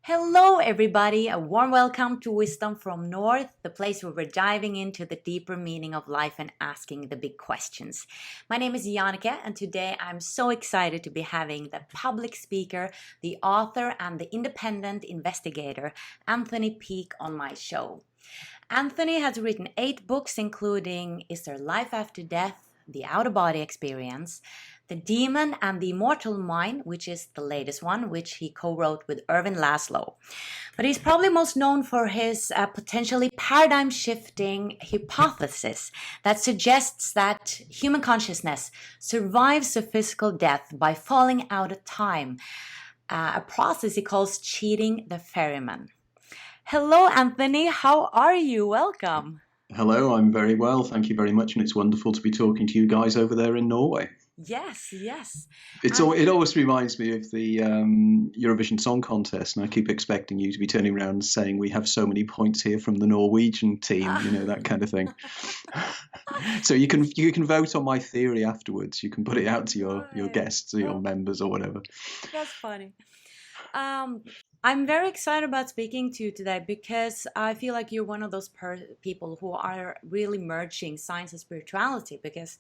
Hello, everybody. A warm welcome to Wisdom from North, the place where we're diving into the deeper meaning of life and asking the big questions. My name is Jannike, and today I'm so excited to be having the public speaker, the author, and the independent investigator, Anthony Peake, on my show. Anthony has written 8 books, including Is There Life After Death? The Out-of-Body Experience, The Demon and the Immortal Mind, which is the latest one, which he co-wrote with Irvin Laszlo. But he's probably most known for his potentially paradigm-shifting hypothesis that suggests that human consciousness survives a physical death by falling out of time, a process he calls cheating the ferryman. Hello, Anthony. How are you? Welcome. Hello, I'm very well. Thank you very much. And it's wonderful to be talking to you guys over there in Norway. Yes. It always reminds me of the Eurovision Song Contest, and I keep expecting you to be turning around and saying, we have so many points here from the Norwegian team, that kind of thing. So you can vote on my theory afterwards. You can put it out to your guests or your members or whatever. That's funny. I'm very excited about speaking to you today because I feel like you're one of those people who are really merging science and spirituality, because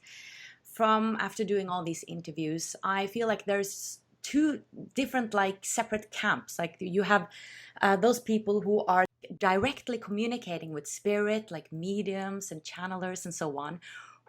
after doing all these interviews, I feel like there's 2 different separate camps. Like you have those people who are directly communicating with spirit, like mediums and channelers and so on,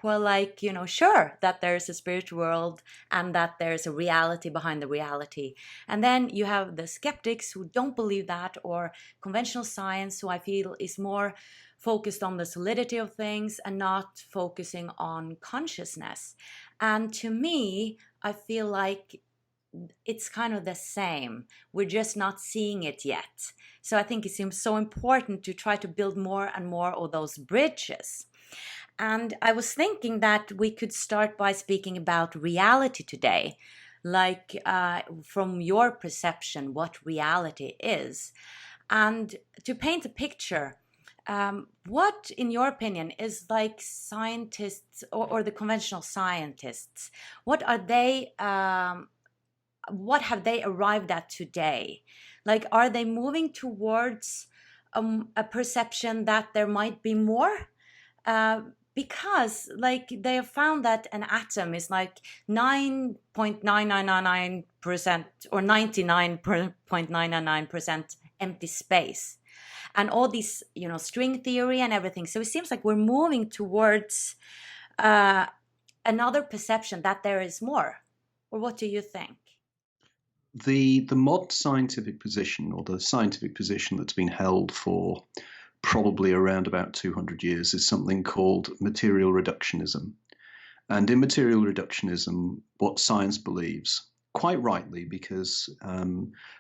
who are sure that there's a spirit world and that there's a reality behind the reality. And then you have the skeptics who don't believe that, or conventional science, who I feel is more focused on the solidity of things and not focusing on consciousness. And to me, I feel like it's kind of the same. We're just not seeing it yet. So I think it seems so important to try to build more and more of those bridges. And I was thinking that we could start by speaking about reality today, from your perception, what reality is. And to paint a picture, what, in your opinion, is scientists or the conventional scientists, what have they arrived at today? Are they moving towards a perception that there might be more? Because they have found that an atom is 9.9999% or 99.999% empty space, and all these string theory and everything. So it seems like we're moving towards another perception that there is more. Or what do you think? The modern scientific position, or the scientific position that's been held for probably around about 200 years, is something called material reductionism. And in material reductionism, what science believes, quite rightly, because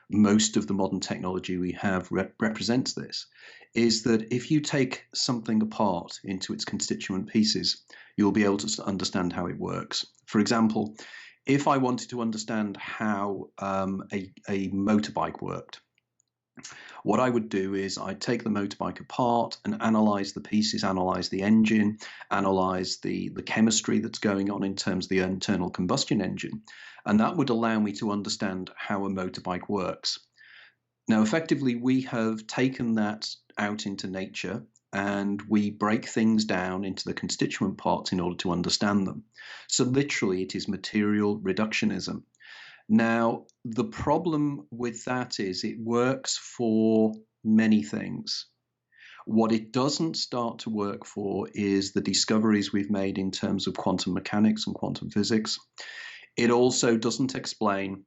most of the modern technology we have represents this, is that if you take something apart into its constituent pieces, you'll be able to understand how it works. For example, if I wanted to understand how a motorbike worked, what I would do is I'd take the motorbike apart and analyze the pieces, analyze the engine, analyze the chemistry that's going on in terms of the internal combustion engine. And that would allow me to understand how a motorbike works. Now, effectively, we have taken that out into nature and we break things down into the constituent parts in order to understand them. So literally, it is material reductionism. Now, the problem with that is it works for many things. What it doesn't start to work for is the discoveries we've made in terms of quantum mechanics and quantum physics. It also doesn't explain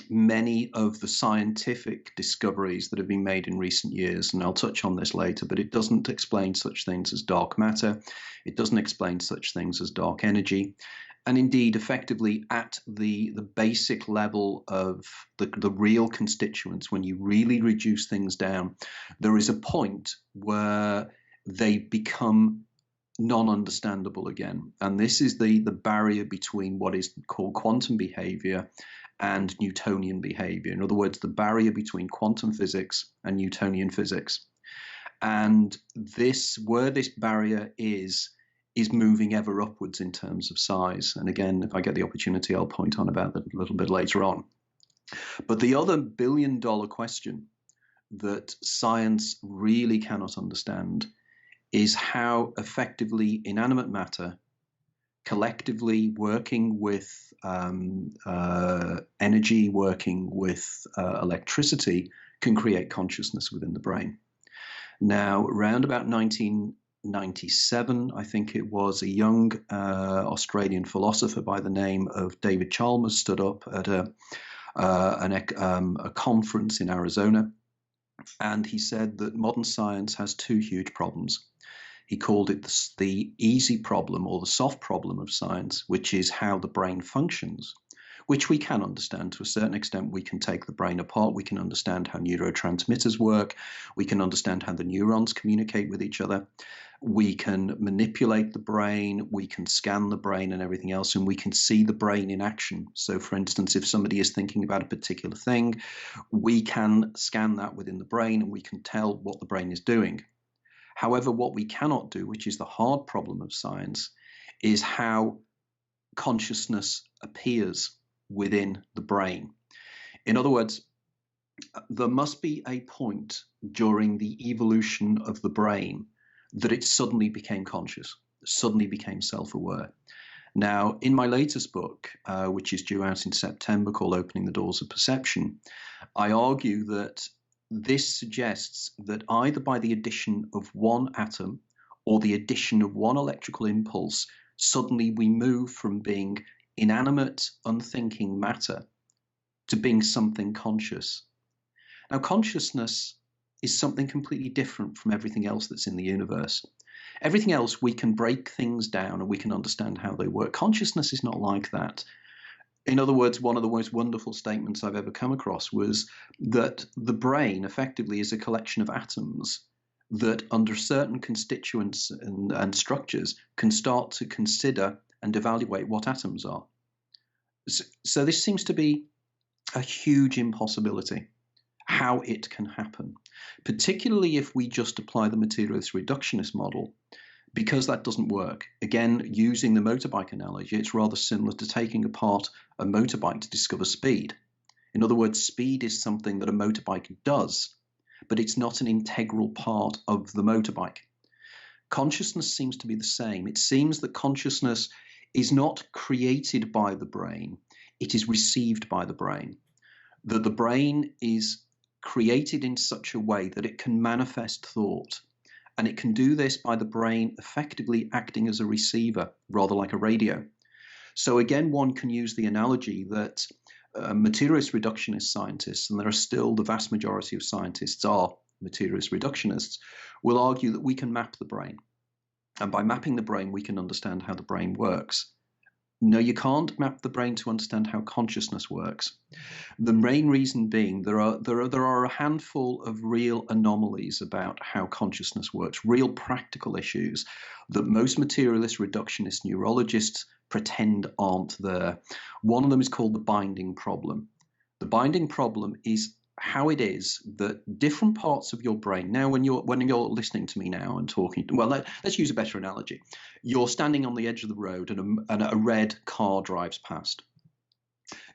many of the scientific discoveries that have been made in recent years, and I'll touch on this later, but it doesn't explain such things as dark matter. It doesn't explain such things as dark energy. And indeed, effectively, at the basic level of the real constituents, when you really reduce things down, there is a point where they become non-understandable again. And this is the barrier between what is called quantum behavior and Newtonian behavior. In other words, the barrier between quantum physics and Newtonian physics. And where this barrier is moving ever upwards in terms of size. And again, if I get the opportunity, I'll point on about that a little bit later on. But the other billion-dollar question that science really cannot understand is how effectively inanimate matter, collectively working with energy, working with electricity, can create consciousness within the brain. Now, around about 1997, I think it was, a young Australian philosopher by the name of David Chalmers stood up at a conference in Arizona, and he said that modern science has two huge problems. He called it the easy problem, or the soft problem of science, which is how the brain functions, which we can understand to a certain extent. We can take the brain apart. We can understand how neurotransmitters work. We can understand how the neurons communicate with each other. We can manipulate the brain. We can scan the brain and everything else, and we can see the brain in action. So, for instance, if somebody is thinking about a particular thing, we can scan that within the brain, and we can tell what the brain is doing. However, what we cannot do, which is the hard problem of science, is how consciousness appears within the brain. In other words, there must be a point during the evolution of the brain that it suddenly became conscious, suddenly became self-aware. Now, in my latest book, which is due out in September, called Opening the Doors of Perception, I argue that this suggests that either by the addition of one atom or the addition of one electrical impulse, suddenly we move from being inanimate, unthinking matter to being something conscious. Now, consciousness is something completely different from everything else that's in the universe. Everything else, we can break things down and we can understand how they work. Consciousness is not like that. In other words, one of the most wonderful statements I've ever come across was that the brain effectively is a collection of atoms that, under certain constituents and structures, can start to consider and evaluate what atoms are. So this seems to be a huge impossibility, how it can happen, particularly if we just apply the materialist reductionist model, because that doesn't work. Again, using the motorbike analogy, it's rather similar to taking apart a motorbike to discover speed. In other words, speed is something that a motorbike does, but it's not an integral part of the motorbike. Consciousness seems to be the same. It seems that consciousness is not created by the brain, it is received by the brain. That the brain is created in such a way that it can manifest thought. And it can do this by the brain effectively acting as a receiver, rather like a radio. So again, one can use the analogy that materialist reductionist scientists, and there are still the vast majority of scientists are materialist reductionists, will argue that we can map the brain. And by mapping the brain, we can understand how the brain works. No, you can't map the brain to understand how consciousness works. The main reason being there are a handful of real anomalies about how consciousness works, real practical issues that most materialist reductionist neurologists pretend aren't there. One of them is called the binding problem. The binding problem is how it is that different parts of your brain, now when you're listening to me now and talking, well, let's use a better analogy. You're standing on the edge of the road and a red car drives past.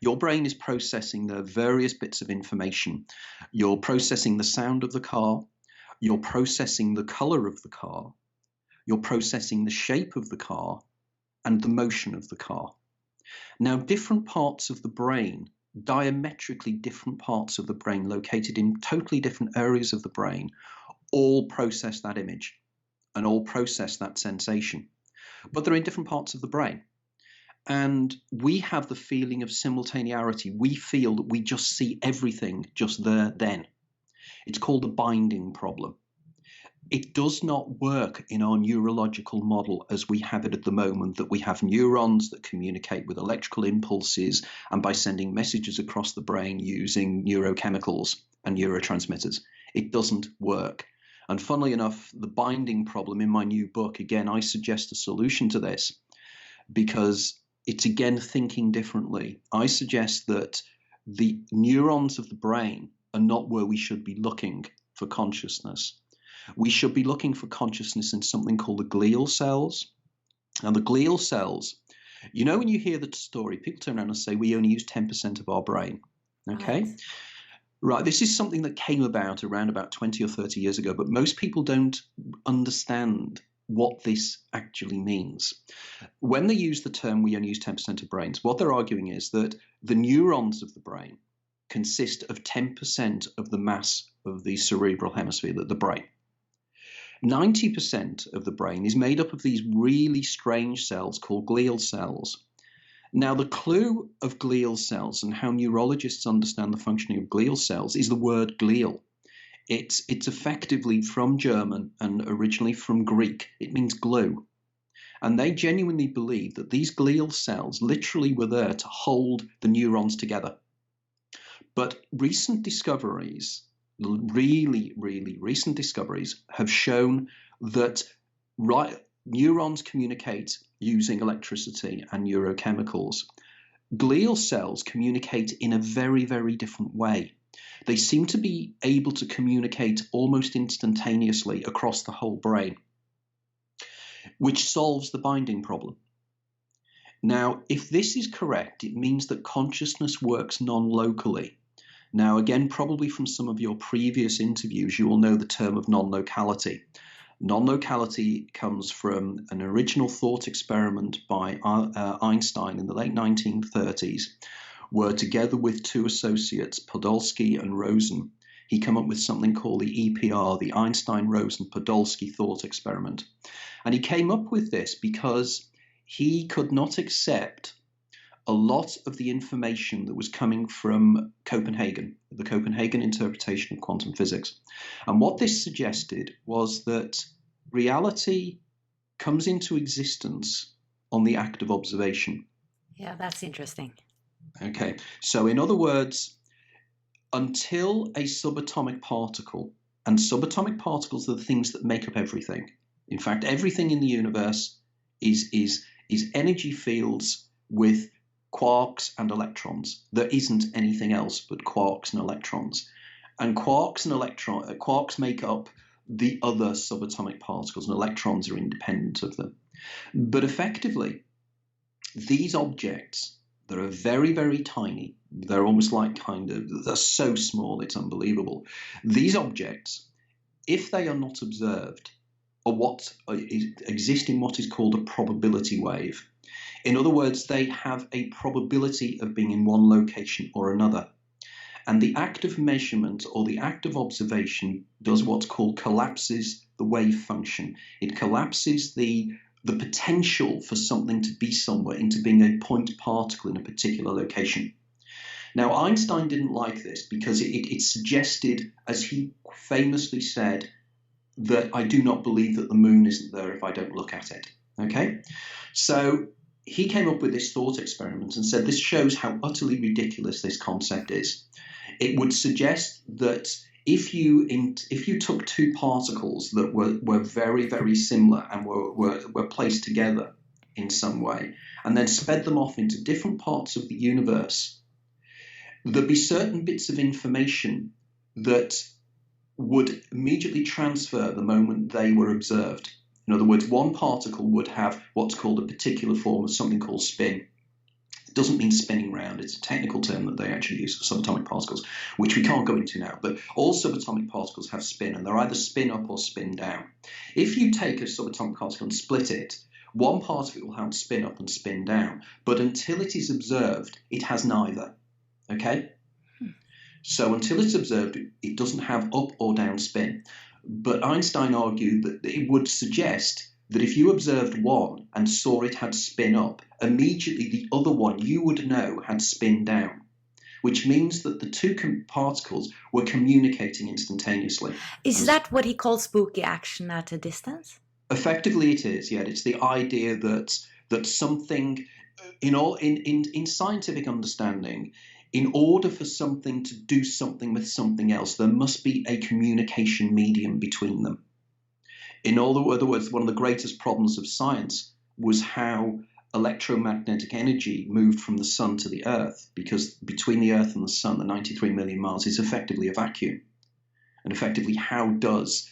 Your brain is processing the various bits of information. You're processing the sound of the car, you're processing the color of the car, you're processing the shape of the car and the motion of the car. Now, different parts of the brain, diametrically different parts of the brain located in totally different areas of the brain, all process that image and all process that sensation. But they're in different parts of the brain. And we have the feeling of simultaneity. We feel that we just see everything just there then. It's called the binding problem. It does not work in our neurological model as we have it at the moment, that we have neurons that communicate with electrical impulses and by sending messages across the brain using neurochemicals and neurotransmitters. It doesn't work. And funnily enough, the binding problem in my new book, again, I suggest a solution to this because it's again thinking differently. I suggest that the neurons of the brain are not where we should be looking for consciousness. We should be looking for consciousness in something called the glial cells. And the glial cells, you know, when you hear the story, people turn around and say we only use 10% of our brain. Okay. Right. Right. This is something that came about around about 20 or 30 years ago, but most people don't understand what this actually means. When they use the term we only use 10% of brains, what they're arguing is that the neurons of the brain consist of 10% of the mass of the cerebral hemisphere, the brain. 90% of the brain is made up of these really strange cells called glial cells. Now, the clue of glial cells and how neurologists understand the functioning of glial cells is the word glial. It's effectively from German and originally from Greek. It means glue. And they genuinely believe that these glial cells literally were there to hold the neurons together. But recent discoveries, really, really recent discoveries, have shown that neurons communicate using electricity and neurochemicals. Glial cells communicate in a very, very different way. They seem to be able to communicate almost instantaneously across the whole brain, which solves the binding problem. Now, if this is correct, it means that consciousness works non-locally. Now, again, probably from some of your previous interviews, you will know the term of non-locality. Non-locality comes from an original thought experiment by Einstein in the late 1930s, where together with two associates, Podolsky and Rosen, he came up with something called the EPR, the Einstein-Rosen-Podolsky thought experiment. And he came up with this because he could not accept a lot of the information that was coming from Copenhagen, the Copenhagen interpretation of quantum physics. And what this suggested was that reality comes into existence on the act of observation. Yeah, that's interesting. Okay, so in other words, until a subatomic particle, and subatomic particles are the things that make up everything. In fact, everything in the universe is energy fields with quarks and electrons. There isn't anything else but quarks and electrons. And quarks make up the other subatomic particles, and electrons are independent of them. But effectively, these objects that are very, very tiny, they're almost like they're so small, it's unbelievable. These objects, if they are not observed, exist in what is called a probability wave. In other words, they have a probability of being in one location or another. And the act of measurement or the act of observation does what's called collapses the wave function. It collapses the potential for something to be somewhere into being a point particle in a particular location. Now, Einstein didn't like this because it suggested, as he famously said, that I do not believe that the moon isn't there if I don't look at it. Okay? So he came up with this thought experiment and said this shows how utterly ridiculous this concept is. It would suggest that if you took two particles that were very, very similar and were placed together in some way and then sped them off into different parts of the universe, there'd be certain bits of information that would immediately transfer the moment they were observed. In other words, one particle would have what's called a particular form of something called spin. It doesn't mean spinning round. It's a technical term that they actually use for subatomic particles, which we can't go into now. But all subatomic particles have spin, and they're either spin up or spin down. If you take a subatomic particle and split it, one part of it will have spin up and spin down. But until it is observed, it has neither. Okay? So until it's observed, it doesn't have up or down spin. But Einstein argued that it would suggest that if you observed one and saw it had spin up, immediately the other one you would know had spin down, which means that the two particles were communicating instantaneously. Is that what he calls spooky action at a distance? Effectively, it is. Yeah, it's the idea that something in scientific understanding, in order for something to do something with something else, there must be a communication medium between them. In other words, one of the greatest problems of science was how electromagnetic energy moved from the sun to the earth, because between the earth and the sun, the 93 million miles, is effectively a vacuum. And effectively, how does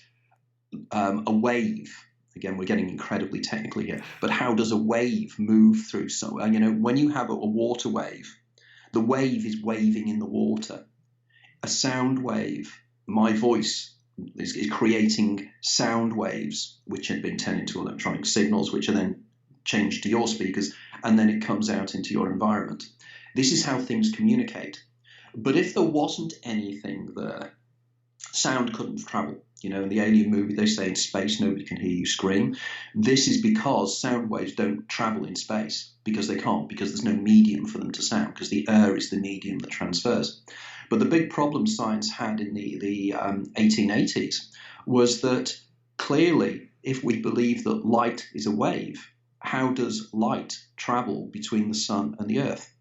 a wave, again, we're getting incredibly technical here, but how does a wave move through? When you have a water wave, the wave is waving in the water. a sound wave, my voice is creating sound waves, which had been turned into electronic signals, which are then changed to your speakers, and then it comes out into your environment. This is how things communicate. But if there wasn't anything there, sound couldn't travel. You know, in the Alien movie, they say in space nobody can hear you scream. This is because sound waves don't travel in space, because they can't, because there's no medium for them to sound, because the air is the medium that transfers. But the big problem science had in the 1880s was that clearly, if we believe that light is a wave, how does light travel between the sun and the earth?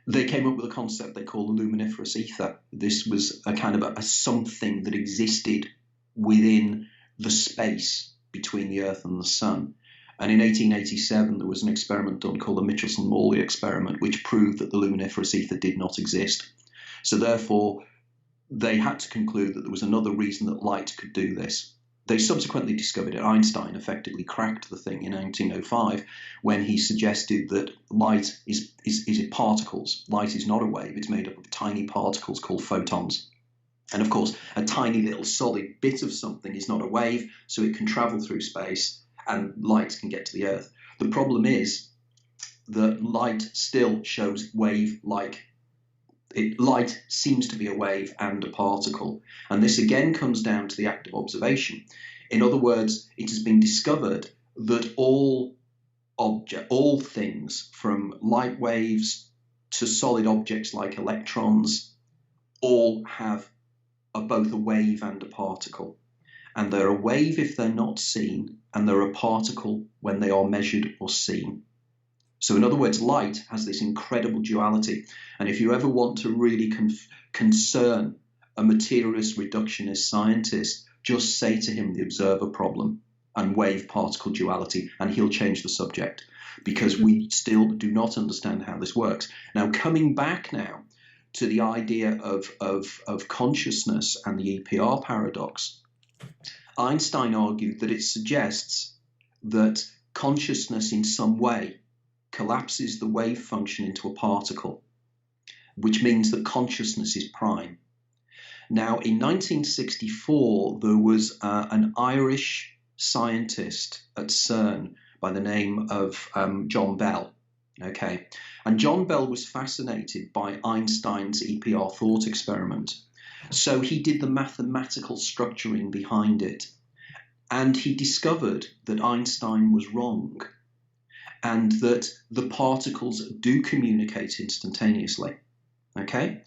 They came up with a concept they call the luminiferous ether. This was a kind of a something that existed within the space between the earth and the sun. And in 1887, there was an experiment done called the Michelson-Morley experiment, which proved that the luminiferous ether did not exist. So therefore, they had to conclude that there was another reason that light could do this. They subsequently discovered it. Einstein effectively cracked the thing in 1905 when he suggested that light is particles. Light is not a wave. It's made up of tiny particles called photons. And of course, a tiny little solid bit of something is not a wave, so it can travel through space and light can get to the Earth. The problem is that light still shows wave-like. Light seems to be a wave and a particle. And this again comes down to the act of observation. In other words, it has been discovered that all things, from light waves to solid objects like electrons, all are both a wave and a particle. And they're a wave if they're not seen, and they're a particle when they are measured or seen. So in other words, light has this incredible duality. And if you ever want to really concern a materialist reductionist scientist, just say to him the observer problem and wave-particle duality, and he'll change the subject, because we still do not understand how this works. Now, coming back now to the idea of consciousness and the EPR paradox, Einstein argued that it suggests that consciousness in some way collapses the wave function into a particle, which means that consciousness is prime. Now, in 1964, there was an Irish scientist at CERN by the name of John Bell. Okay, and John Bell was fascinated by Einstein's EPR thought experiment. So he did the mathematical structuring behind it, and he discovered that Einstein was wrong, and that the particles do communicate instantaneously. Okay?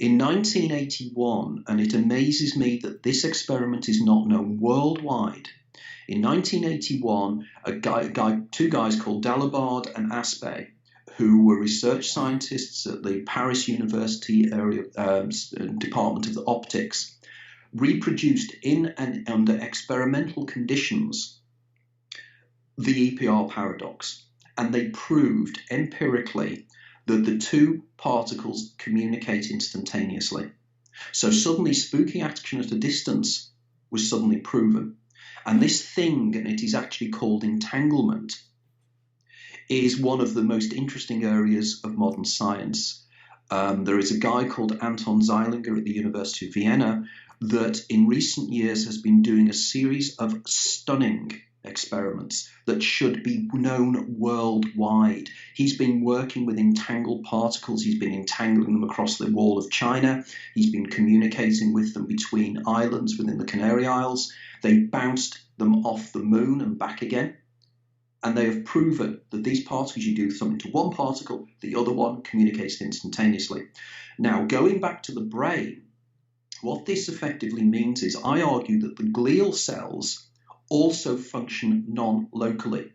In 1981, and it amazes me that this experiment is not known worldwide, in 1981, two guys called Dalibard and Aspect, who were research scientists at the Paris University Department of Optics, reproduced in and under experimental conditions the EPR paradox. And they proved empirically that the two particles communicate instantaneously. So suddenly spooky action at a distance was suddenly proven. And this thing, and it is actually called entanglement, is one of the most interesting areas of modern science. There is a guy called Anton Zeilinger at the University of Vienna that in recent years has been doing a series of stunning experiments that should be known worldwide. He's been working with entangled particles. He's been entangling them across the wall of China. He's been communicating with them between islands within the Canary Isles. They bounced them off the moon and back again. And they have proven that these particles, you do something to one particle, the other one communicates instantaneously. Now, going back to the brain, what this effectively means is I argue that the glial cells also function non-locally,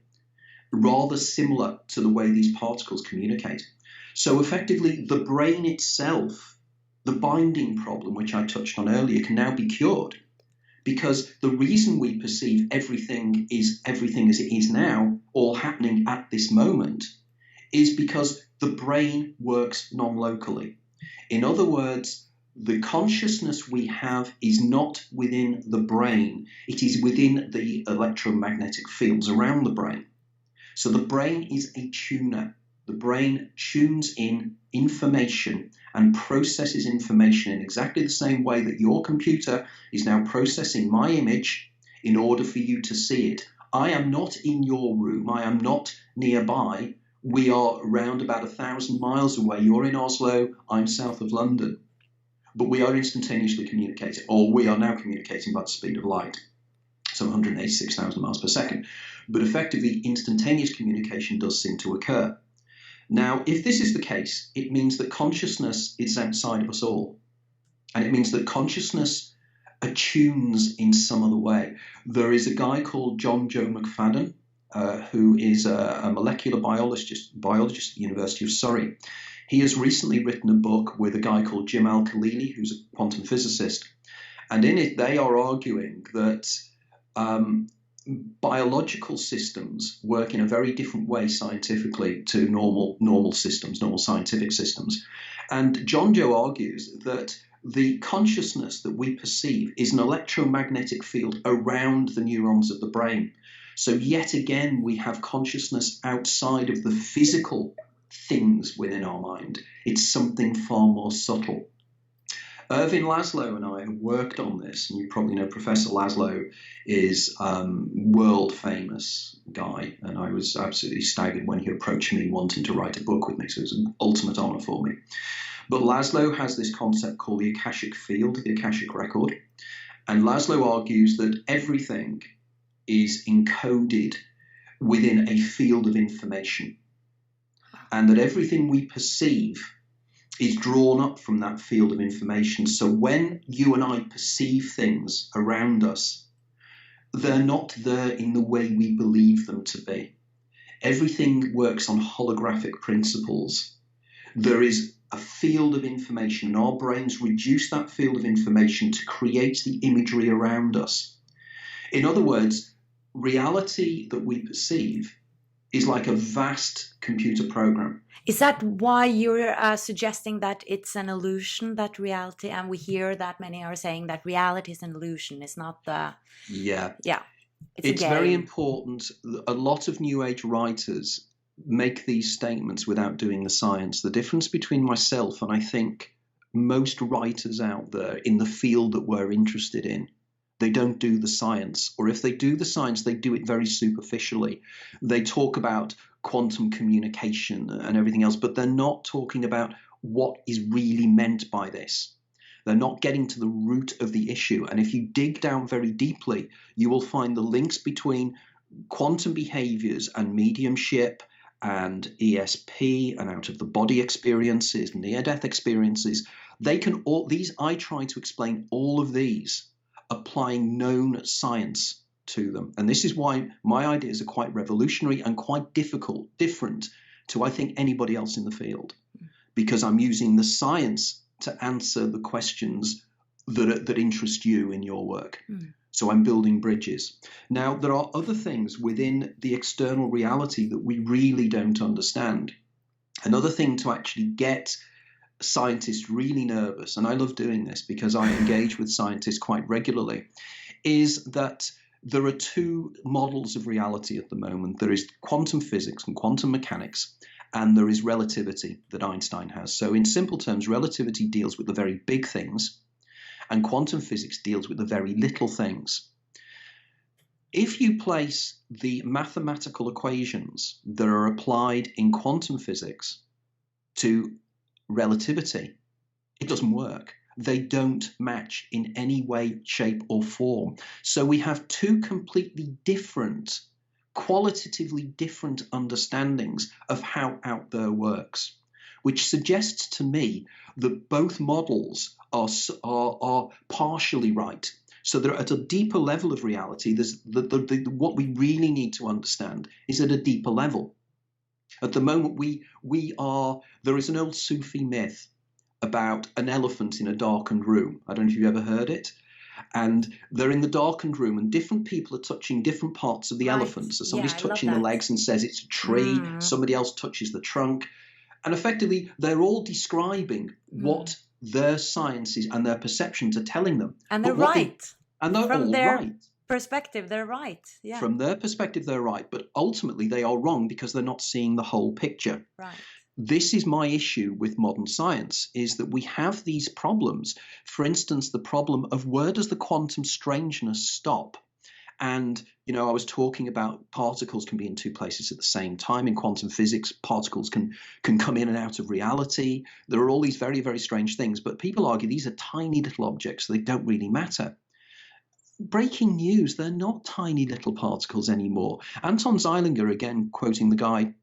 rather similar to the way these particles communicate. So effectively, the brain itself, the binding problem, which I touched on earlier, can now be cured, because the reason we perceive everything as it is now, all happening at this moment, is because the brain works non-locally. In other words, the consciousness we have is not within the brain. It is within the electromagnetic fields around the brain. So the brain is a tuner. The brain tunes in information and processes information in exactly the same way that your computer is now processing my image in order for you to see it. I am not in your room. I am not nearby. We are around about 1,000 miles away. You're in Oslo. I'm south of London. But we are instantaneously communicating, or we are now communicating by the speed of light, so 186,000 miles per second. But effectively, instantaneous communication does seem to occur. Now, if this is the case, it means that consciousness is outside of us all. And it means that consciousness attunes in some other way. There is a guy called John Joe McFadden, who is a molecular biologist at the University of Surrey. He has recently written a book with a guy called Jim Al-Khalili, who's a quantum physicist. And in it, they are arguing that biological systems work in a very different way scientifically to normal systems, normal scientific systems. And John Joe argues that the consciousness that we perceive is an electromagnetic field around the neurons of the brain. So yet again, we have consciousness outside of the physical things within our mind. It's something far more subtle. Irving Laszlo and I have worked on this, and you probably know Professor Laszlo is world famous guy, and I was absolutely staggered when he approached me wanting to write a book with me, so it was an ultimate honor for me. But Laszlo has this concept called the Akashic field, the Akashic record, and Laszlo argues that everything is encoded within a field of information, and that everything we perceive is drawn up from that field of information. So when you and I perceive things around us, they're not there in the way we believe them to be. Everything works on holographic principles. There is a field of information, and our brains reduce that field of information to create the imagery around us. In other words, reality that we perceive is like a vast computer program. Is that why you're suggesting that it's an illusion, that reality? And we hear that many are saying that reality is an illusion. It's not the... Yeah. It's very important. A lot of New Age writers make these statements without doing the science. The difference between myself and I think most writers out there in the field that we're interested in, they don't do the science, or if they do the science, they do it very superficially. They talk about quantum communication and everything else, but they're not talking about what is really meant by this. They're not getting to the root of the issue. And if you dig down very deeply, you will find the links between quantum behaviors and mediumship and ESP and out-of-the-body experiences, near-death experiences. I try to explain all of these applying known science to them. And this is why my ideas are quite revolutionary and quite different to, I think, anybody else in the field, because I'm using the science to answer the questions that interest you in your work. So I'm building bridges. Now, there are other things within the external reality that we really don't understand. Another thing to actually get scientists really nervous, and I love doing this because I engage with scientists quite regularly, is that there are two models of reality at the moment. There is quantum physics and quantum mechanics, and there is relativity that Einstein has. So in simple terms, relativity deals with the very big things, and quantum physics deals with the very little things. If you place the mathematical equations that are applied in quantum physics to relativity, it doesn't work. They don't match in any way, shape, or form. So we have two completely different, qualitatively different understandings of how out there works, which suggests to me that both models are partially right. So they're at a deeper level of reality. There's what we really need to understand is at a deeper level. At the moment, there is an old Sufi myth about an elephant in a darkened room. I don't know if you've ever heard it. And they're in the darkened room, and different people are touching different parts of the elephant. So somebody's touching the legs and says it's a tree. Somebody else touches the trunk. And effectively, they're all describing what their sciences and their perceptions are telling them. And they're right. And they're all right. perspective, they're right. Yeah. From their perspective, they're right, but ultimately they are wrong because they're not seeing the whole picture. Right. This is my issue with modern science, is that we have these problems. For instance, the problem of where does the quantum strangeness stop? And, I was talking about particles can be in two places at the same time. In quantum physics, particles can come in and out of reality. There are all these very, very strange things, but people argue these are tiny little objects, so they don't really matter. Breaking news, they're not tiny little particles anymore. Anton Zeilinger, again, quoting the guy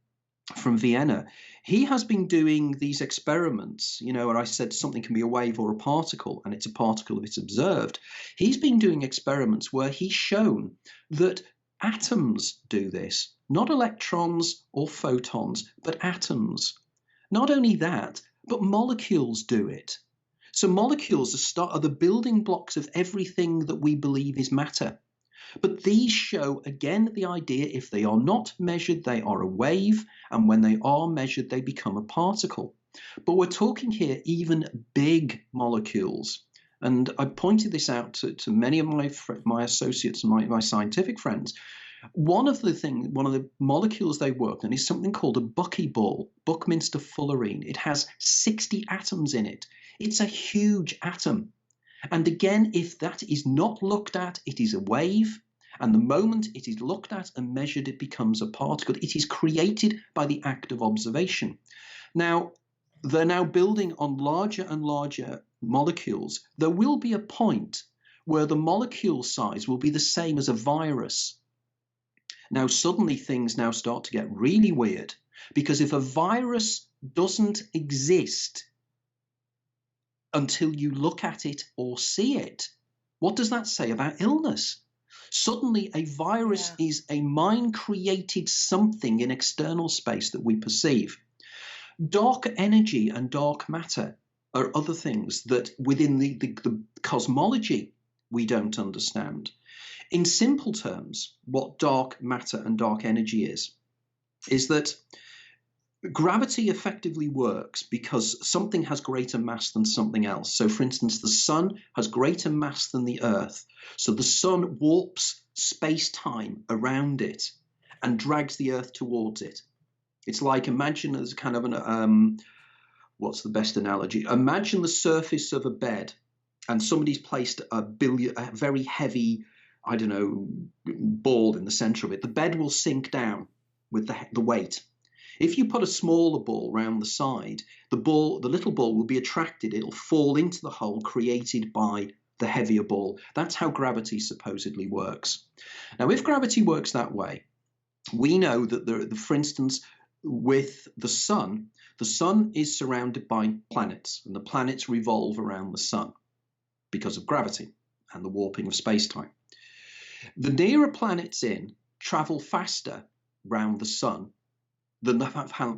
from Vienna, he has been doing these experiments, where I said something can be a wave or a particle, and it's a particle if it's observed. He's been doing experiments where he's shown that atoms do this, not electrons or photons, but atoms. Not only that, but molecules do it. So molecules are the building blocks of everything that we believe is matter. But these show, again, the idea if they are not measured, they are a wave, and when they are measured, they become a particle. But we're talking here even big molecules. And I pointed this out to many of my associates and my scientific friends. One of the molecules they worked on is something called a buckyball, Buckminster fullerene. It has 60 atoms in it. It's a huge atom. And again, if that is not looked at, it is a wave. And the moment it is looked at and measured, it becomes a particle. It is created by the act of observation. Now, they're now building on larger and larger molecules. There will be a point where the molecule size will be the same as a virus. Now, suddenly things now start to get really weird, because if a virus doesn't exist until you look at it or see it, what does that say about illness? Suddenly, a virus is a mind-created something in external space that we perceive. Dark energy and dark matter are other things that within the cosmology we don't understand. In simple terms, what dark matter and dark energy is that gravity effectively works because something has greater mass than something else. So, for instance, the sun has greater mass than the Earth. So the sun warps space-time around it and drags the Earth towards it. It's like, imagine as kind of an, what's the best analogy? Imagine the surface of a bed and somebody's placed a very heavy, ball in the center of it. The bed will sink down with the weight. If you put a smaller ball round the side, the little ball will be attracted. It'll fall into the hole created by the heavier ball. That's how gravity supposedly works. Now, if gravity works that way, we know that, for instance, with the sun is surrounded by planets, and the planets revolve around the sun because of gravity and the warping of space-time. The nearer planets travel faster round the sun than the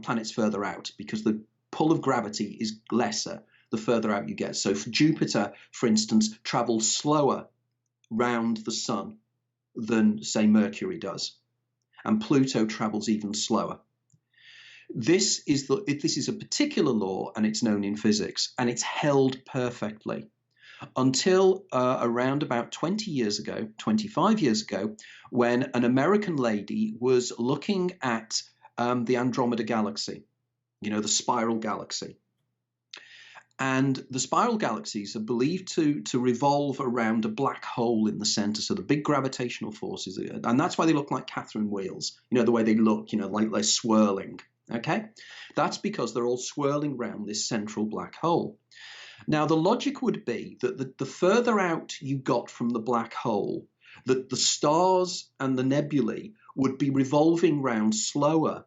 planets further out, because the pull of gravity is lesser the further out you get. So Jupiter, for instance, travels slower round the sun than, say, Mercury does, and Pluto travels even slower. This is a particular law, and it's known in physics, and it's held perfectly until around about 25 years ago, when an American lady was looking at the Andromeda galaxy, the spiral galaxy. And the spiral galaxies are believed to revolve around a black hole in the center. So the big gravitational forces, and that's why they look like Catherine wheels, the way they look, like they're swirling. Okay, that's because they're all swirling around this central black hole. Now, the logic would be that the further out you got from the black hole, that the stars and the nebulae would be revolving round slower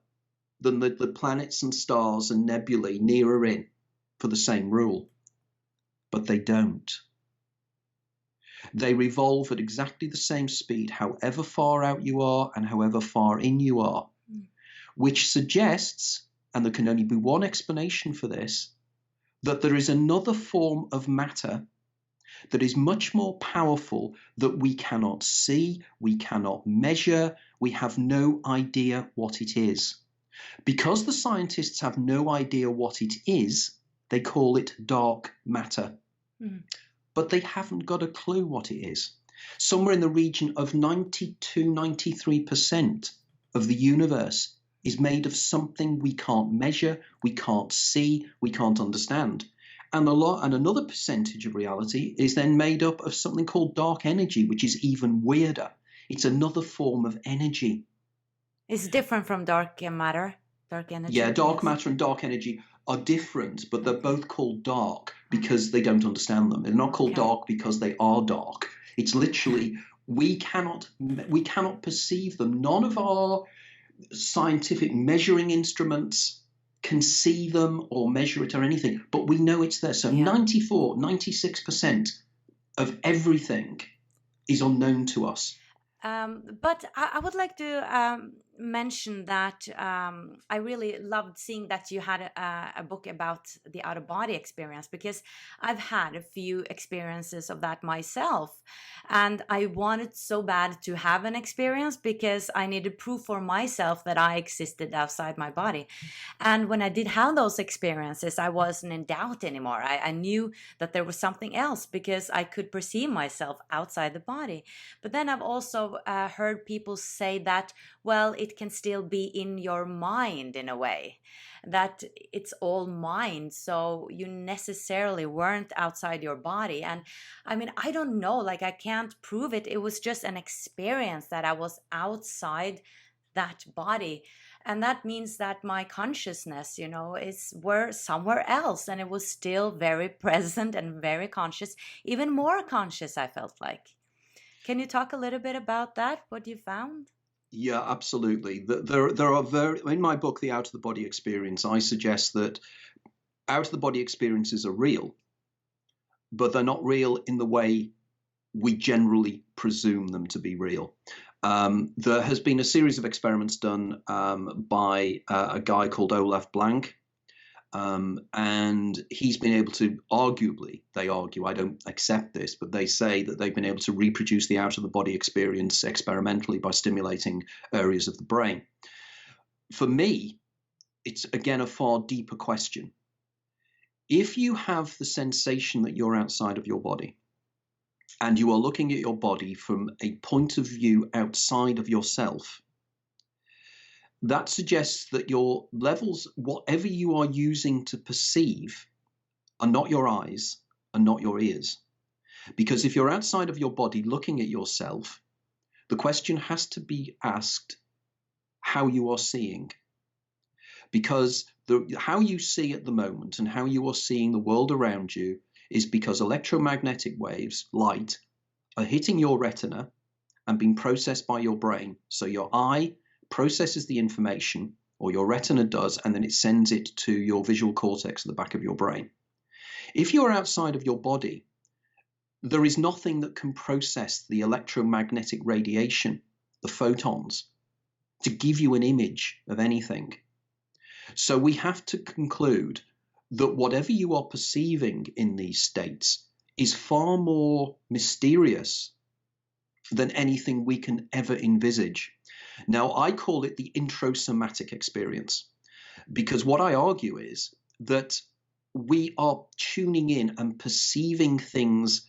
than the planets and stars and nebulae nearer in for the same rule. But they don't. They revolve at exactly the same speed, however far out you are and however far in you are, which suggests, and there can only be one explanation for this, that there is another form of matter that is much more powerful that we cannot see, we cannot measure, we have no idea what it is. Because the scientists have no idea what it is, they call it dark matter. But they haven't got a clue what it is. Somewhere in the region of 92, 93% of the universe is made of something we can't measure, we can't see, we can't understand. And another percentage of reality is then made up of something called dark energy, which is even weirder. It's another form of energy. It's different from dark matter, dark energy. Yeah, dark yes. matter and dark energy are different, but they're both called dark because they don't understand them. They're not called Okay. dark because they are dark. It's literally we cannot perceive them. None of our scientific measuring instruments can see them or measure it or anything, but we know it's there. So Yeah. 94, 96% of everything is unknown to us. But I would like to mention that I really loved seeing that you had a book about the out-of-body experience, because I've had a few experiences of that myself, and I wanted so bad to have an experience because I needed proof for myself that I existed outside my body. And when I did have those experiences, I wasn't in doubt anymore. I knew that there was something else because I could perceive myself outside the body. But then I've also heard people say that, well, it can still be in your mind in a way, that it's all mind. So you necessarily weren't outside your body. And I mean, I don't know, like I can't prove it. It was just an experience that I was outside that body. And that means that my consciousness, were somewhere else, and it was still very present and very conscious, even more conscious, I felt like. Can you talk a little bit about that, what you found? Yeah, absolutely. There are in my book, The Out of the Body Experience, I suggest that out of the body experiences are real, but they're not real in the way we generally presume them to be real. There has been a series of experiments done by a guy called Olaf Blank, and he's been able to they argue, I don't accept this, but they say that they've been able to reproduce the out of the body experience experimentally by stimulating areas of the brain. For me, it's again a far deeper question. If you have the sensation that you're outside of your body, and you are looking at your body from a point of view outside of yourself, that suggests that your levels, whatever you are using to perceive, are not your eyes and not your ears. Because if you're outside of your body looking at yourself, the question has to be asked how you are seeing. Because how you see at the moment and how you are seeing the world around you is because electromagnetic waves, light, are hitting your retina and being processed by your brain. So your eye processes the information, or your retina does, and then it sends it to your visual cortex at the back of your brain. If you're outside of your body, there is nothing that can process the electromagnetic radiation, the photons, to give you an image of anything. So we have to conclude that whatever you are perceiving in these states is far more mysterious than anything we can ever envisage. Now, I call it the introsomatic experience, because what I argue is that we are tuning in and perceiving things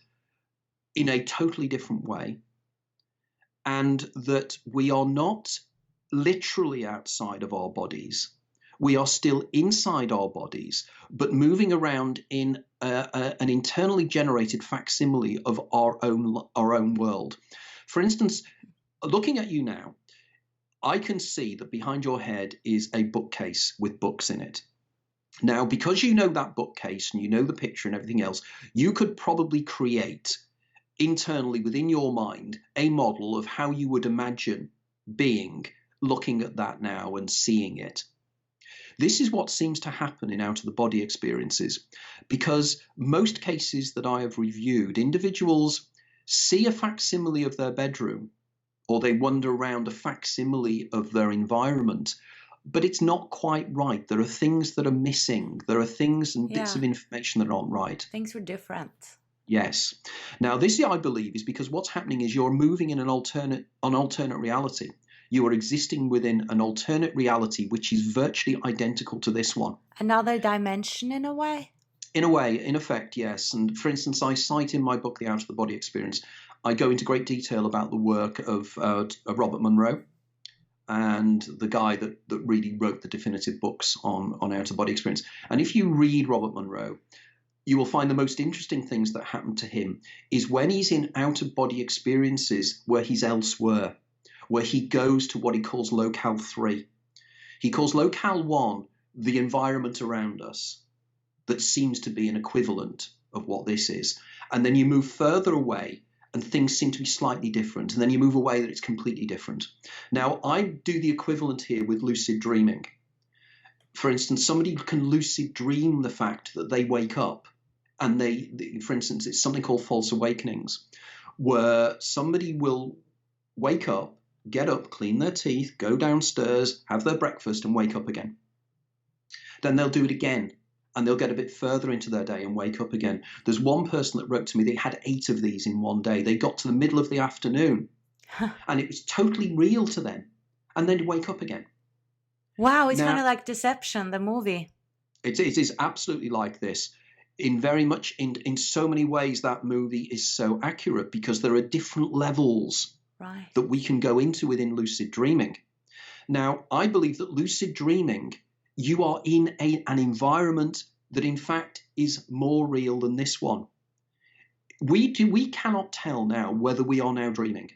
in a totally different way, and that we are not literally outside of our bodies. We are still inside our bodies, but moving around in an internally generated facsimile of our own world. For instance, looking at you now, I can see that behind your head is a bookcase with books in it. Now, because you know that bookcase and you know the picture and everything else, you could probably create internally within your mind a model of how you would imagine being looking at that now and seeing it. This is what seems to happen in out-of-the-body experiences, because most cases that I have reviewed, individuals see a facsimile of their bedroom, or they wander around a facsimile of their environment, but it's not quite right. There are things that are missing. There are things and bits of information that aren't right. Things were different. Yes. Now, this, I believe, is because what's happening is you're moving in an alternate reality. You are existing within an alternate reality, which is virtually identical to this one. Another dimension in a way? In a way, in effect, yes. And for instance, I cite in my book, The Out of the Body Experience, I go into great detail about the work of Robert Monroe, and the guy that really wrote the definitive books on out-of-body experience. And if you read Robert Monroe, you will find the most interesting things that happen to him is when he's in out-of-body experiences where he's elsewhere, where he goes to what he calls locale 3. He calls locale 1 the environment around us that seems to be an equivalent of what this is. And then you move further away and things seem to be slightly different. And then you move away that it's completely different. Now, I do the equivalent here with lucid dreaming. For instance, somebody can lucid dream the fact that they wake up and for instance, it's something called false awakenings, where somebody will wake up, get up, clean their teeth, go downstairs, have their breakfast and wake up again. Then they'll do it again. And they'll get a bit further into their day and wake up again. There's one person that wrote to me, they had 8 of these in one day. They got to the middle of the afternoon and it was totally real to them. And then wake up again. Wow, it's kind of like Deception, the movie. It is absolutely like this. In so many ways, that movie is so accurate because there are different levels that we can go into within lucid dreaming. Now, I believe that lucid dreaming, you are in an environment that in fact is more real than this one. We cannot tell now whether we are now dreaming.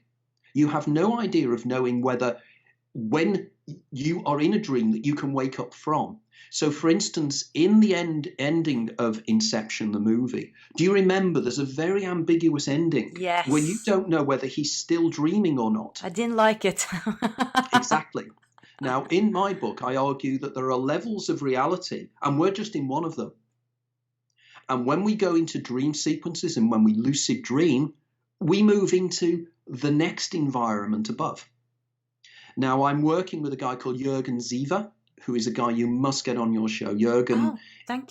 You have no idea of knowing whether when you are in a dream that you can wake up from. So for instance, in the ending of Inception, the movie, do you remember there's a very ambiguous ending? Yes. Where you don't know whether he's still dreaming or not. I didn't like it. Exactly. Now, in my book, I argue that there are levels of reality, and we're just in one of them. And when we go into dream sequences and when we lucid dream, we move into the next environment above. Now, I'm working with a guy called Jürgen Siever, who is a guy you must get on your show. Jürgen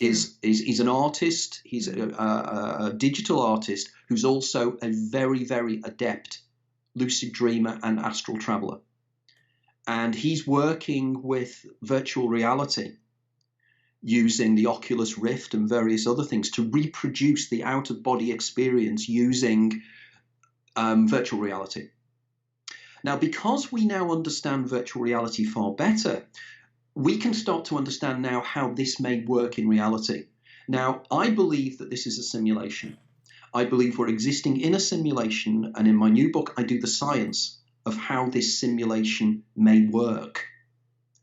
is an artist. He's a digital artist who's also a very, very adept lucid dreamer and astral traveler. And he's working with virtual reality using the Oculus Rift and various other things to reproduce the out-of-body experience using virtual reality. Now, because we now understand virtual reality far better, we can start to understand now how this may work in reality. Now, I believe that this is a simulation. I believe we're existing in a simulation, and in my new book, I do the science of how this simulation may work.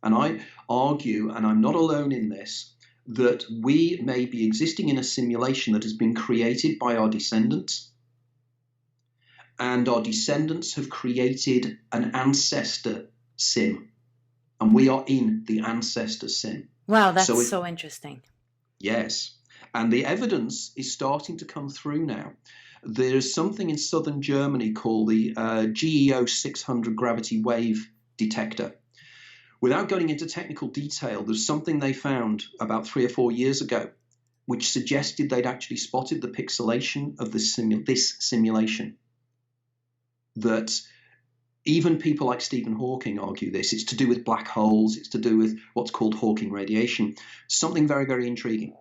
And I argue, and I'm not alone in this, that we may be existing in a simulation that has been created by our descendants, and our descendants have created an ancestor sim, and we are in the ancestor sim. Wow, that's so interesting. Yes, and the evidence is starting to come through now. There's something in southern Germany called the GEO 600 gravity wave detector. Without going into technical detail, there's something they found about 3 or 4 years ago which suggested they'd actually spotted the pixelation of this simulation. That even people like Stephen Hawking argue this. It's to do with black holes. It's to do with what's called Hawking radiation. Something very, very intriguing.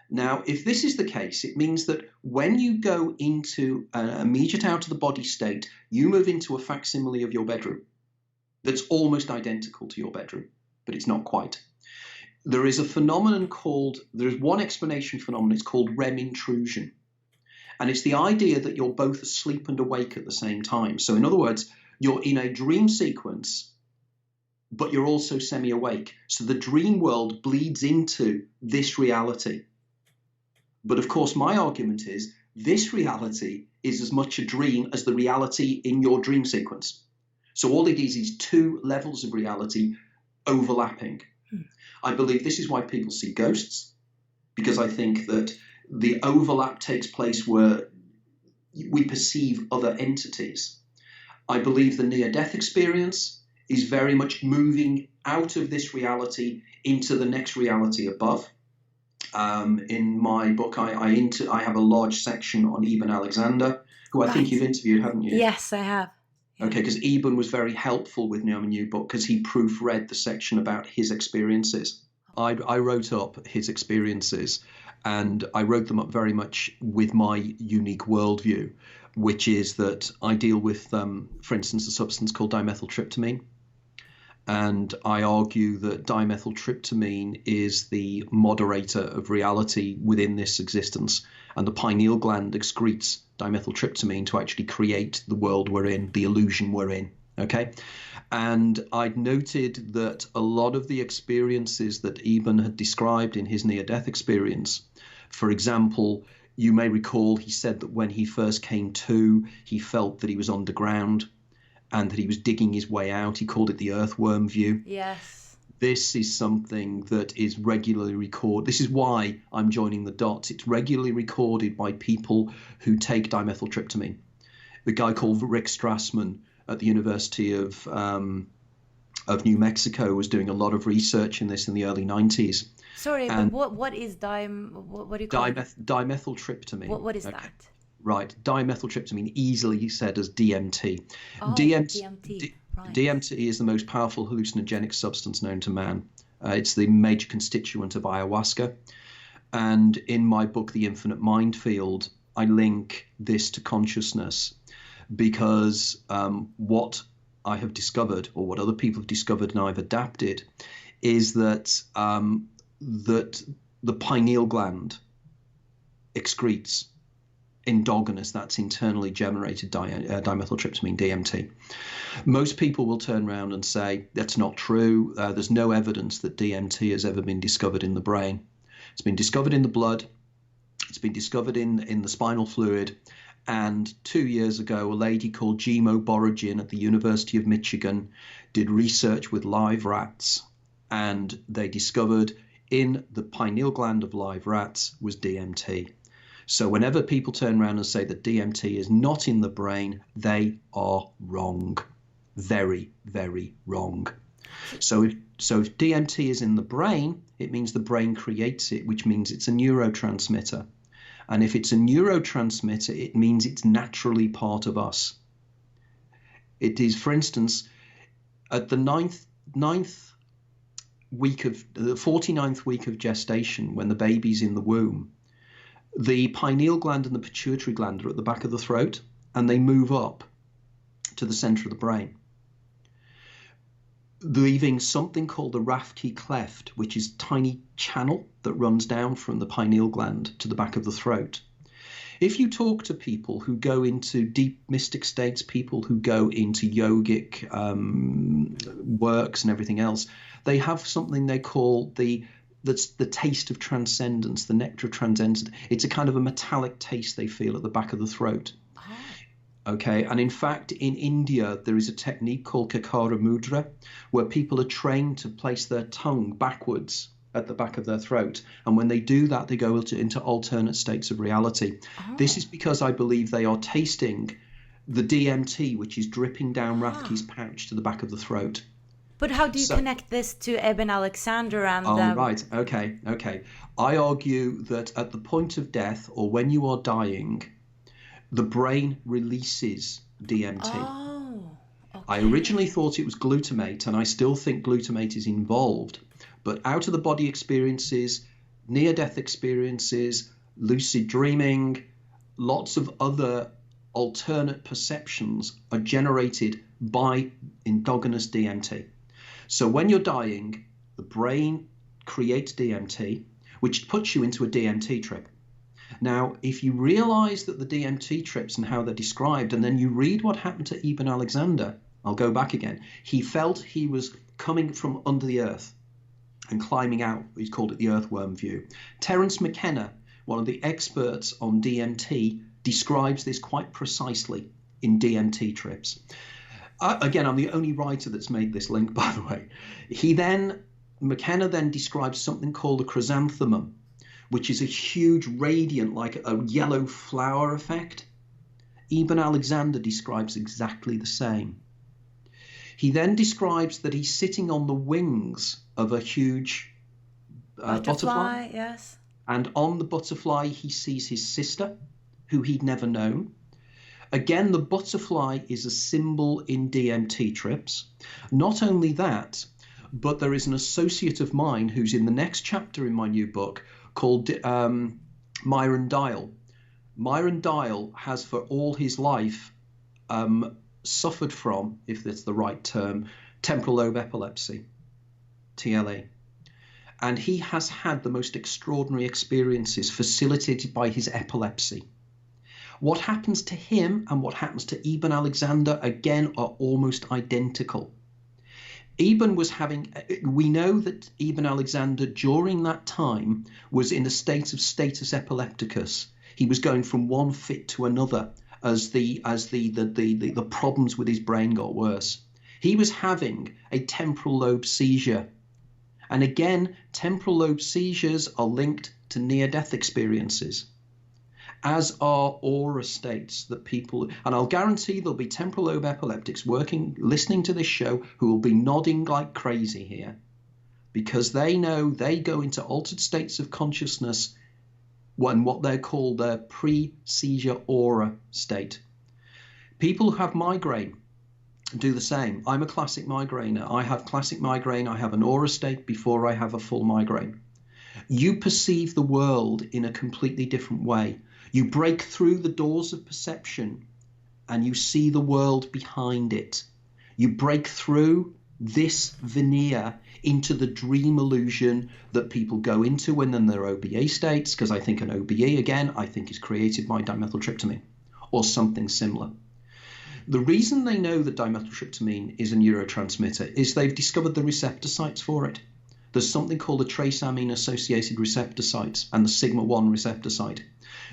Now, if this is the case, it means that when you go into an immediate out-of-the-body state, you move into a facsimile of your bedroom that's almost identical to your bedroom, but it's not quite. There is a phenomenon there's one explanation phenomenon, it's called REM intrusion. And it's the idea that you're both asleep and awake at the same time. So in other words, you're in a dream sequence, but you're also semi-awake. So the dream world bleeds into this reality. But of course, my argument is this reality is as much a dream as the reality in your dream sequence. So all it is 2 levels of reality overlapping. I believe this is why people see ghosts, because I think that the overlap takes place where we perceive other entities. I believe the near-death experience is very much moving out of this reality into the next reality above. In my book, I have a large section on Eben Alexander, who I think you've interviewed, haven't you? Yes, I have. Yeah. Okay, because Eben was very helpful with me on my new book because he proofread the section about his experiences. I wrote up his experiences, and I wrote them up very much with my unique worldview. which is that I deal with, for instance, a substance called dimethyltryptamine. And I argue that dimethyltryptamine is the moderator of reality within this existence. And the pineal gland excretes dimethyltryptamine to actually create the world we're in, the illusion we're in. Okay. And I'd noted that a lot of the experiences that Eben had described in his near-death experience, for example, you may recall he said that when he first came to, he felt that he was underground and that he was digging his way out. He called it the earthworm view. Yes. This is something that is regularly recorded. This is why I'm joining the dots. It's regularly recorded by people who take dimethyltryptamine. The guy called Rick Strassman at the University of New Mexico was doing a lot of research in this in the early 90s. Sorry, and but what is what do you call it? Dimethyltryptamine. What is Okay. that? Right, dimethyltryptamine, easily said as DMT. Oh, DMT, right. DMT is the most powerful hallucinogenic substance known to man. It's the major constituent of ayahuasca. And in my book, The Infinite Mind Field, I link this to consciousness because what I have discovered, or what other people have discovered and I've adapted, is that that the pineal gland excretes endogenous, that's internally generated dimethyltryptamine, DMT. Most people will turn around and say that's not true. There's no evidence that DMT has ever been discovered in the brain. It's been discovered in the blood. It's been discovered in the spinal fluid. And 2 years ago, a lady called Jimo Borogin at the University of Michigan did research with live rats, and they discovered in the pineal gland of live rats was DMT. So whenever people turn around and say that DMT is not in the brain, they are wrong. Very, very wrong. So if DMT is in the brain, it means the brain creates it, which means it's a neurotransmitter. And if it's a neurotransmitter, it means it's naturally part of us. It is, for instance, at the 49th week of gestation, when the baby's in the womb, the pineal gland and the pituitary gland are at the back of the throat, and they move up to the center of the brain, leaving something called the Raphke cleft, which is a tiny channel that runs down from the pineal gland to the back of the throat. If you talk to people who go into deep mystic states, people who go into yogic works and everything else, they have something they call that's the taste of transcendence, the nectar of transcendence. It's a kind of a metallic taste they feel at the back of the throat. Oh. Okay, and in fact, in India, there is a technique called Kakara Mudra, where people are trained to place their tongue backwards at the back of their throat. And when they do that, they go into alternate states of reality. Oh. This is because I believe they are tasting the DMT, which is dripping down Rathke's pouch to the back of the throat. But how do you connect this to Eben Alexander and right. Okay. I argue that at the point of death, or when you are dying, the brain releases DMT. Oh, okay. I originally thought it was glutamate, and I still think glutamate is involved. But out of the body experiences, near-death experiences, lucid dreaming, lots of other alternate perceptions are generated by endogenous DMT. So when you're dying, the brain creates DMT, which puts you into a DMT trip. Now, if you realize that the DMT trips and how they're described, and then you read what happened to Eben Alexander, I'll go back again. He felt he was coming from under the earth and climbing out. He's called it the earthworm view. Terence McKenna, one of the experts on DMT, describes this quite precisely in DMT trips. Again, I'm the only writer that's made this link, by the way. McKenna then describes something called a chrysanthemum, which is a huge radiant, like a yellow flower effect. Eben Alexander describes exactly the same. He then describes that he's sitting on the wings of a huge butterfly. Yes. And on the butterfly, he sees his sister, who he'd never known. Again, the butterfly is a symbol in DMT trips. Not only that, but there is an associate of mine who's in the next chapter in my new book called Myron Dial. Myron Dial has for all his life suffered from, if that's the right term, temporal lobe epilepsy, TLE. And he has had the most extraordinary experiences facilitated by his epilepsy. What happens to him and what happens to Ibn Alexander, again, are almost identical. We know that Ibn Alexander during that time was in a state of status epilepticus. He was going from one fit to another as the problems with his brain got worse. He was having a temporal lobe seizure. And again, temporal lobe seizures are linked to near-death experiences, as are aura states that people, and I'll guarantee there'll be temporal lobe epileptics listening to this show who will be nodding like crazy here, because they know they go into altered states of consciousness when what they're called their pre-seizure aura state. People who have migraine do the same. I'm a classic migrainer. I have classic migraine. I have an aura state before I have a full migraine. You perceive the world in a completely different way. You break through the doors of perception and you see the world behind it. You break through this veneer into the dream illusion that people go into when in their OBE states, because I think an OBE, again, I think is created by dimethyltryptamine or something similar. The reason they know that dimethyltryptamine is a neurotransmitter is they've discovered the receptor sites for it. There's something called the trace amine associated receptor sites and the sigma-1 receptor site.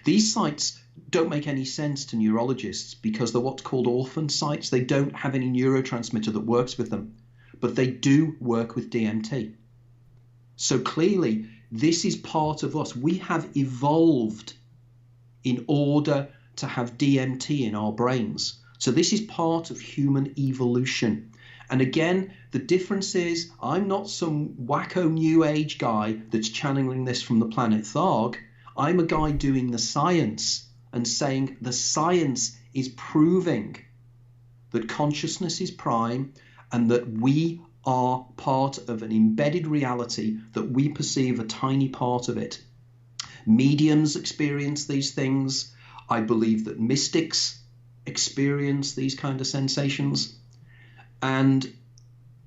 These sites don't make any sense to neurologists because they're what's called orphan sites. They don't have any neurotransmitter that works with them, but they do work with DMT. So clearly, this is part of us. We have evolved in order to have DMT in our brains. So this is part of human evolution. And again, the difference is I'm not some wacko new age guy that's channeling this from the planet Tharg. I'm a guy doing the science and saying the science is proving that consciousness is prime and that we are part of an embedded reality, that we perceive a tiny part of it. Mediums experience these things. I believe that mystics experience these kind of sensations. And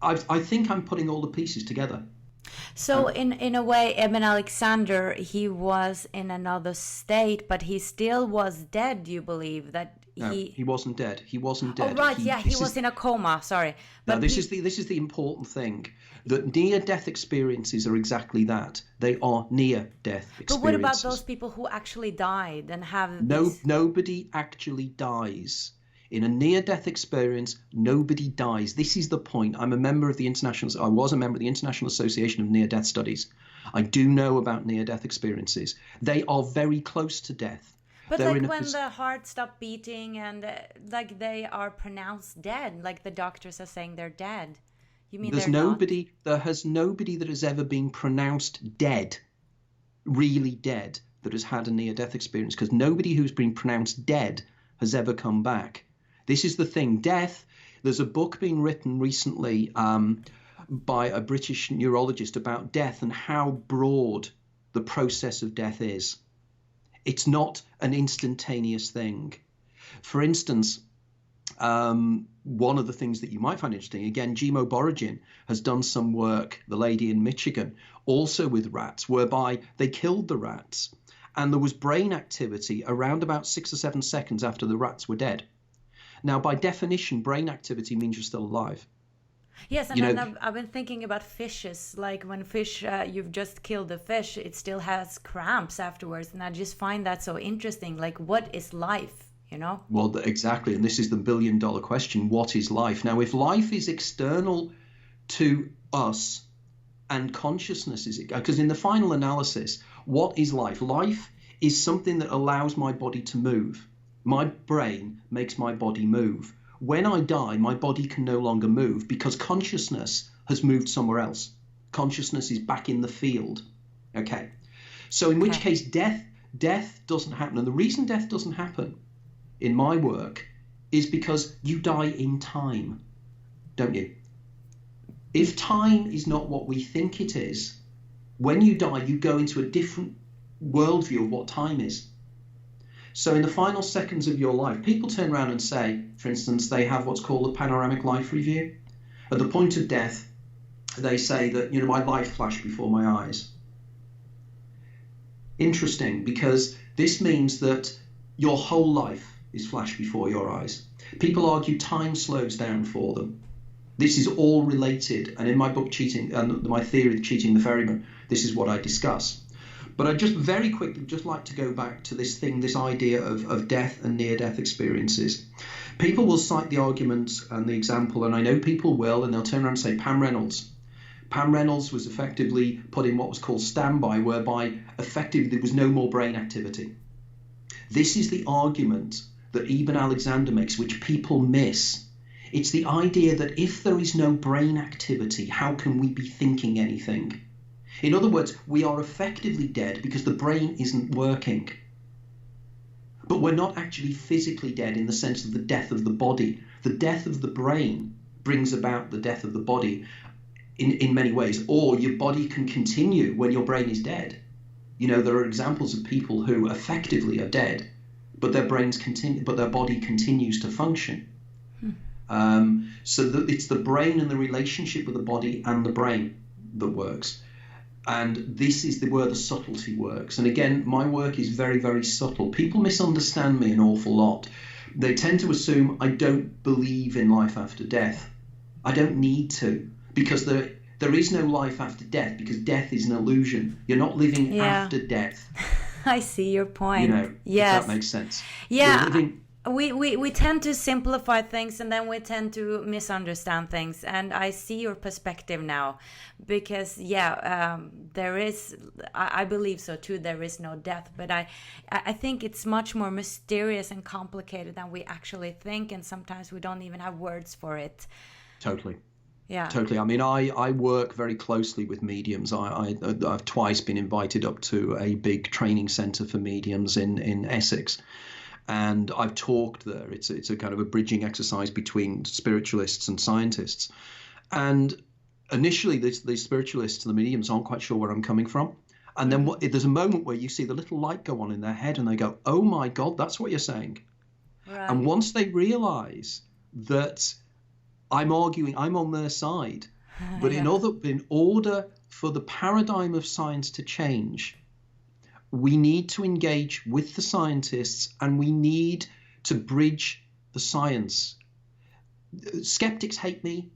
I think I'm putting all the pieces together. So in a way, Ibn Alexander, he was in another state, but he still was dead. Do you believe that he wasn't dead? He wasn't dead. Oh right, he was in a coma. Sorry. But this is the important thing, that near-death experiences are exactly that. They are near-death experiences. But what about those people who actually died and have Nobody actually dies. In a near-death experience, nobody dies. This is the point. I was a member of the International Association of Near-Death Studies. I do know about near-death experiences. They are very close to death. But like when the heart stopped beating and like they are pronounced dead, like the doctors are saying they're dead. You mean there's nobody? There has nobody that has ever been pronounced dead, really dead, that has had a near-death experience, because nobody who's been pronounced dead has ever come back. This is the thing. Death. There's a book being written recently by a British neurologist about death and how broad the process of death is. It's not an instantaneous thing. For instance, one of the things that you might find interesting, again, Jimo Boragin has done some work, the lady in Michigan, also with rats, whereby they killed the rats and there was brain activity around about 6 or 7 seconds after the rats were dead. Now, by definition, brain activity means you're still alive. Yes, and I've been thinking about fishes. Like when fish, you've just killed the fish, it still has cramps afterwards. And I just find that so interesting. Like, what is life, you know? Well, exactly. And this is the billion-dollar question. What is life? Now, if life is external to us and consciousness is... Because in the final analysis, what is life? Life is something that allows my body to move. My brain makes my body move. When I die, my body can no longer move because consciousness has moved somewhere else. Consciousness is back in the field. Okay. So in which case death doesn't happen. And the reason death doesn't happen in my work is because you die in time, don't you? If time is not what we think it is, when you die, you go into a different worldview of what time is. So in the final seconds of your life, people turn around and say, for instance, they have what's called a panoramic life review. At the point of death, they say that, my life flashed before my eyes. Interesting, because this means that your whole life is flashed before your eyes. People argue time slows down for them. This is all related, and in my book, Cheating, and my theory of Cheating the Ferryman, this is what I discuss. But I just very quickly just like to go back to this idea of death and near-death experiences. People will cite the argument and the example, and I know people will, and they'll turn around and say, Pam Reynolds. Pam Reynolds was effectively put in what was called standby, whereby effectively there was no more brain activity. This is the argument that Ibn Alexander makes, which people miss. It's the idea that if there is no brain activity, how can we be thinking anything? In other words, we are effectively dead because the brain isn't working. But we're not actually physically dead in the sense of the death of the body. The death of the brain brings about the death of the body in many ways, or your body can continue when your brain is dead. There are examples of people who effectively are dead, but their brains continue, but their body continues to function. So that it's the brain and the relationship with the body and the brain that works. And this is where the subtlety works. And again, my work is very, very subtle. People misunderstand me an awful lot. They tend to assume I don't believe in life after death. I don't need to, because there is no life after death, because death is an illusion. You're not living after death. I see your point. Yes. If that makes sense. Yeah. We tend to simplify things, and then we tend to misunderstand things. And I see your perspective now, because there is, I believe so too, there is no death. But I think it's much more mysterious and complicated than we actually think, and sometimes we don't even have words for it. Totally. Yeah. Totally. I mean, I work very closely with mediums. I've twice been invited up to a big training centre for mediums in Essex. And I've talked there. It's a kind of a bridging exercise between spiritualists and scientists. And initially, the spiritualists and the mediums aren't quite sure where I'm coming from. And then there's a moment where you see the little light go on in their head, and they go, "Oh my God, that's what you're saying." Right. And once they realise that I'm arguing, I'm on their side, but in order for the paradigm of science to change, we need to engage with the scientists, and we need to bridge the science. Skeptics hate me.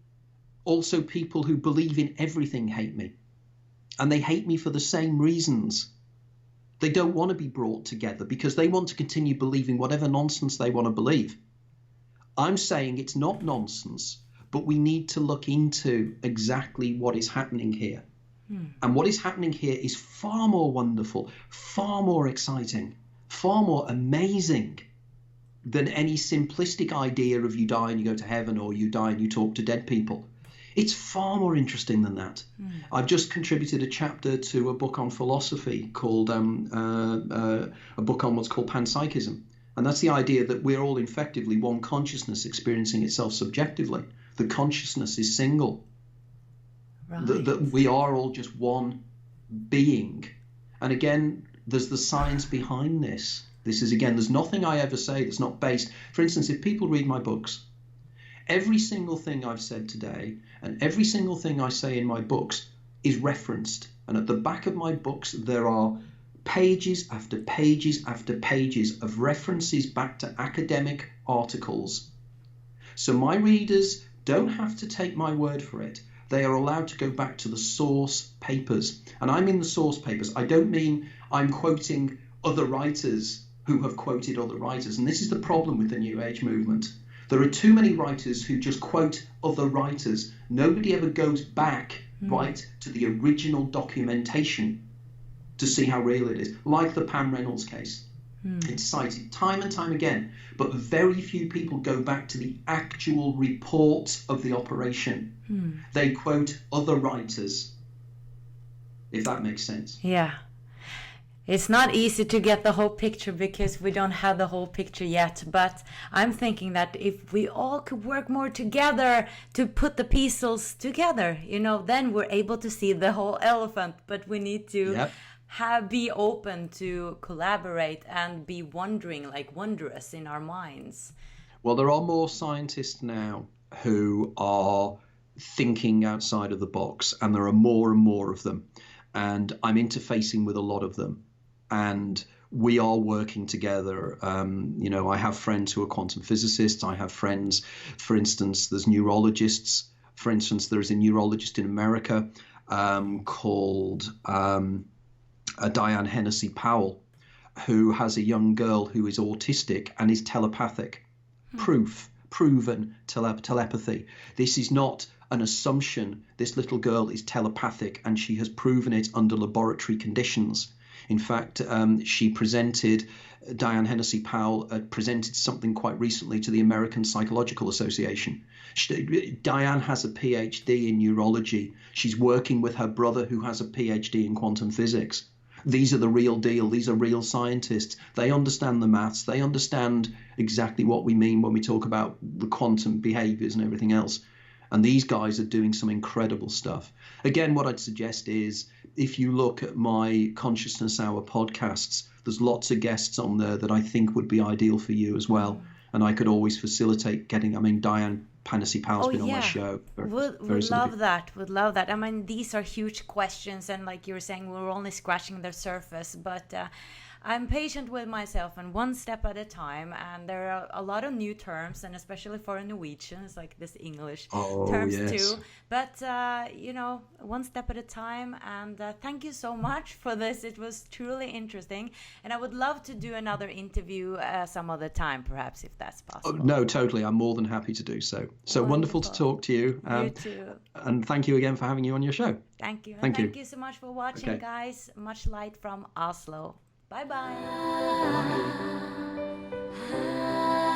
Also, people who believe in everything hate me. And they hate me for the same reasons. They don't want to be brought together because they want to continue believing whatever nonsense they want to believe. I'm saying it's not nonsense, but we need to look into exactly what is happening here. And what is happening here is far more wonderful, far more exciting, far more amazing than any simplistic idea of you die and you go to heaven, or you die and you talk to dead people. It's far more interesting than that. I've just contributed a chapter to a book on philosophy called a book on what's called panpsychism. And that's the idea that we're all effectively one consciousness experiencing itself subjectively. The consciousness is single. Right. That we are all just one being. And again, there's the science behind this. This is, again, there's nothing I ever say that's not based. For instance, if people read my books, every single thing I've said today and every single thing I say in my books is referenced. And at the back of my books, there are pages after pages after pages of references back to academic articles. So my readers don't have to take my word for it. They are allowed to go back to the source papers. And I'm in the source papers. I don't mean I'm quoting other writers who have quoted other writers. And this is the problem with the New Age movement. There are too many writers who just quote other writers. Nobody ever goes back, right, to the original documentation to see how real it is. Like the Pam Reynolds case. It's cited time and time again. But very few people go back to the actual reports of the operation. They quote other writers, if that makes sense. Yeah. It's not easy to get the whole picture because we don't have the whole picture yet. But I'm thinking that if we all could work more together to put the pieces together, then we're able to see the whole elephant. But we need to be open to collaborate and be wondering, like wondrous in our minds. Well, there are more scientists now who are thinking outside of the box, and there are more and more of them. And I'm interfacing with a lot of them. And we are working together. I have friends who are quantum physicists. I have friends, for instance, there's neurologists. For instance, there is a neurologist in America called Diane Hennessy Powell, who has a young girl who is autistic and is telepathic. Proven telepathy. This is not an assumption. This little girl is telepathic, and she has proven it under laboratory conditions. In fact, Diane Hennessy Powell presented something quite recently to the American Psychological Association. Diane has a PhD in neurology. She's working with her brother who has a PhD in quantum physics. These are the real deal. These are real scientists. They understand the maths. They understand exactly what we mean when we talk about the quantum behaviors and everything else. And these guys are doing some incredible stuff. Again, what I'd suggest is if you look at my Consciousness Hour podcasts, there's lots of guests on there that I think would be ideal for you as well. And I could always facilitate Diane Hennessy Powell's been on my show. Would love that. Would love that. I mean, these are huge questions, and like you were saying, we're only scratching the surface. But I'm patient with myself, and one step at a time. And there are a lot of new terms, and especially for a Norwegian, it's like this English terms too. But one step at a time. And thank you so much for this. It was truly interesting, and I would love to do another interview some other time, perhaps, if that's possible. Oh, no, totally. I'm more than happy to do so. So wonderful to talk to you. You too. And thank you again for having you on your show. Thank you. Thank you so much for watching, guys. Much light from Oslo. Bye-bye. Bye.